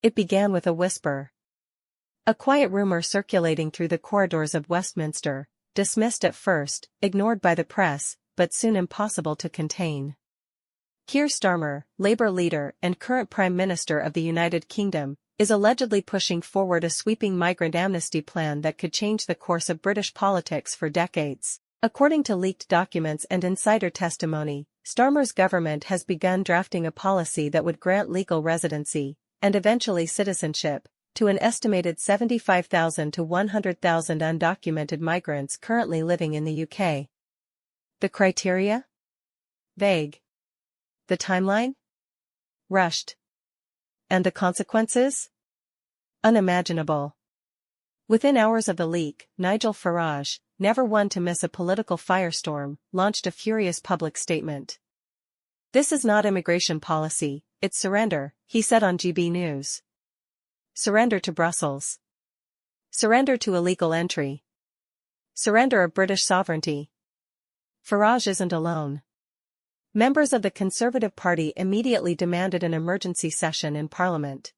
It began with a whisper. A quiet rumor circulating through the corridors of Westminster, dismissed at first, ignored by the press, but soon impossible to contain. Keir Starmer, Labour leader and current Prime Minister of the United Kingdom, is allegedly pushing forward a sweeping migrant amnesty plan that could change the course of British politics for decades. According to leaked documents and insider testimony, Starmer's government has begun drafting a policy that would grant legal residency, and eventually citizenship, to an estimated 75,000 to 100,000 undocumented migrants currently living in the UK. The criteria? Vague. The timeline? Rushed. And the consequences? Unimaginable. Within hours of the leak, Nigel Farage, never one to miss a political firestorm, launched a furious public statement. "This is not immigration policy, it's surrender," he said on GB News. Surrender to Brussels. Surrender to illegal entry. Surrender of British sovereignty. Farage isn't alone. Members of the Conservative Party immediately demanded an emergency session in Parliament.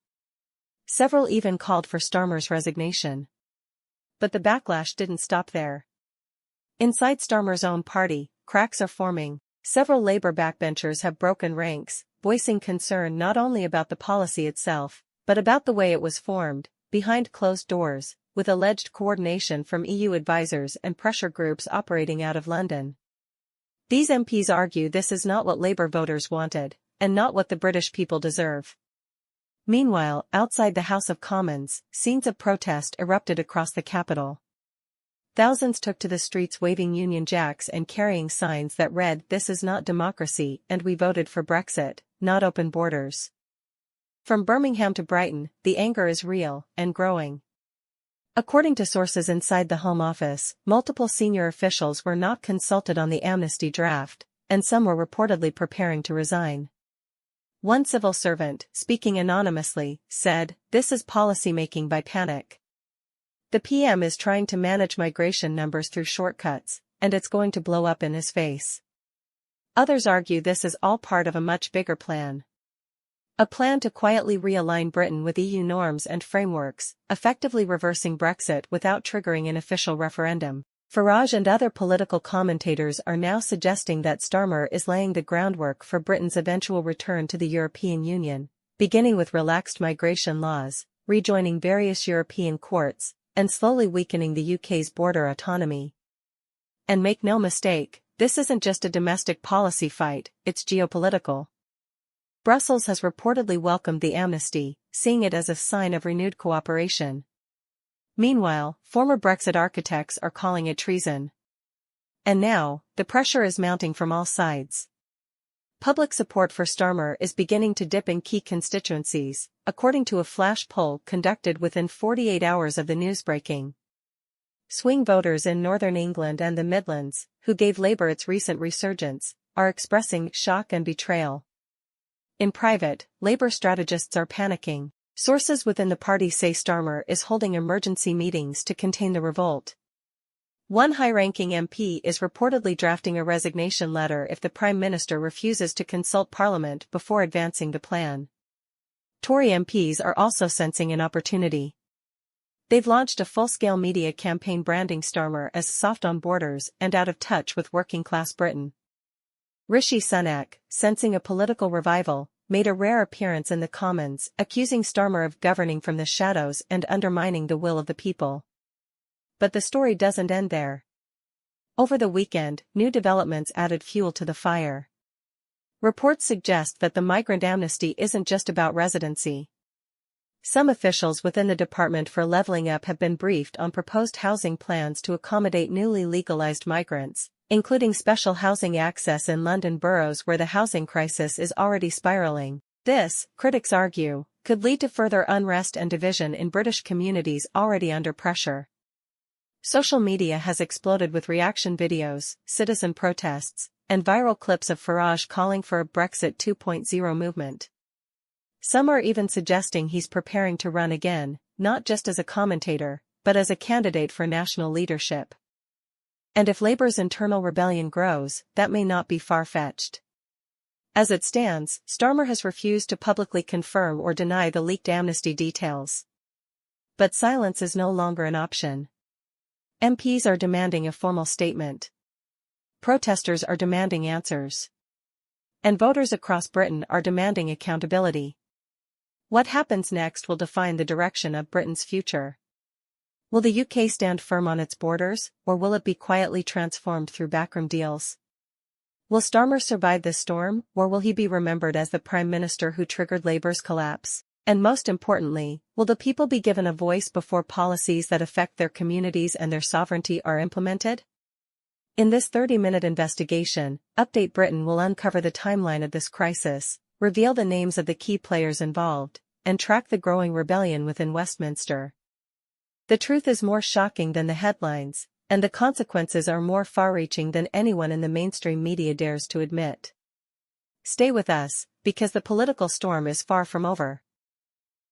Several even called for Starmer's resignation. But the backlash didn't stop there. Inside Starmer's own party, cracks are forming. Several Labour backbenchers have broken ranks, voicing concern not only about the policy itself, but about the way it was formed, behind closed doors, with alleged coordination from EU advisers and pressure groups operating out of London. These MPs argue this is not what Labour voters wanted, and not what the British people deserve. Meanwhile, outside the House of Commons, scenes of protest erupted across the capital. Thousands took to the streets waving Union Jacks and carrying signs that read, "This is not democracy and we voted for Brexit, not open borders." From Birmingham to Brighton, the anger is real, and growing. According to sources inside the Home Office, multiple senior officials were not consulted on the amnesty draft, and some were reportedly preparing to resign. One civil servant, speaking anonymously, said, "This is policy-making by panic. The PM is trying to manage migration numbers through shortcuts, and it's going to blow up in his face." Others argue this is all part of a much bigger plan. A plan to quietly realign Britain with EU norms and frameworks, effectively reversing Brexit without triggering an official referendum. Farage and other political commentators are now suggesting that Starmer is laying the groundwork for Britain's eventual return to the European Union, beginning with relaxed migration laws, rejoining various European courts, and slowly weakening the UK's border autonomy. And make no mistake, this isn't just a domestic policy fight, it's geopolitical. Brussels has reportedly welcomed the amnesty, seeing it as a sign of renewed cooperation. Meanwhile, former Brexit architects are calling it treason. And now, the pressure is mounting from all sides. Public support for Starmer is beginning to dip in key constituencies, according to a flash poll conducted within 48 hours of the news breaking. Swing voters in Northern England and the Midlands, who gave Labour its recent resurgence, are expressing shock and betrayal. In private, Labour strategists are panicking. Sources within the party say Starmer is holding emergency meetings to contain the revolt. One high-ranking MP is reportedly drafting a resignation letter if the Prime Minister refuses to consult Parliament before advancing the plan. Tory MPs are also sensing an opportunity. They've launched a full-scale media campaign branding Starmer as soft on borders and out of touch with working-class Britain. Rishi Sunak, sensing a political revival, made a rare appearance in the Commons, accusing Starmer of governing from the shadows and undermining the will of the people. But the story doesn't end there. Over the weekend, new developments added fuel to the fire. Reports suggest that the Migrant Amnesty isn't just about residency. Some officials within the Department for Levelling Up have been briefed on proposed housing plans to accommodate newly legalised migrants, including special housing access in London boroughs where the housing crisis is already spiralling. This, critics argue, could lead to further unrest and division in British communities already under pressure. Social media has exploded with reaction videos, citizen protests, and viral clips of Farage calling for a Brexit 2.0 movement. Some are even suggesting he's preparing to run again, not just as a commentator, but as a candidate for national leadership. And if Labour's internal rebellion grows, that may not be far-fetched. As it stands, Starmer has refused to publicly confirm or deny the leaked amnesty details. But silence is no longer an option. MPs are demanding a formal statement. Protesters are demanding answers. And voters across Britain are demanding accountability. What happens next will define the direction of Britain's future. Will the UK stand firm on its borders, or will it be quietly transformed through backroom deals? Will Starmer survive this storm, or will he be remembered as the Prime Minister who triggered Labour's collapse? And most importantly, will the people be given a voice before policies that affect their communities and their sovereignty are implemented? In this 30-minute investigation, Update Britain will uncover the timeline of this crisis, reveal the names of the key players involved, and track the growing rebellion within Westminster. The truth is more shocking than the headlines, and the consequences are more far-reaching than anyone in the mainstream media dares to admit. Stay with us, because the political storm is far from over.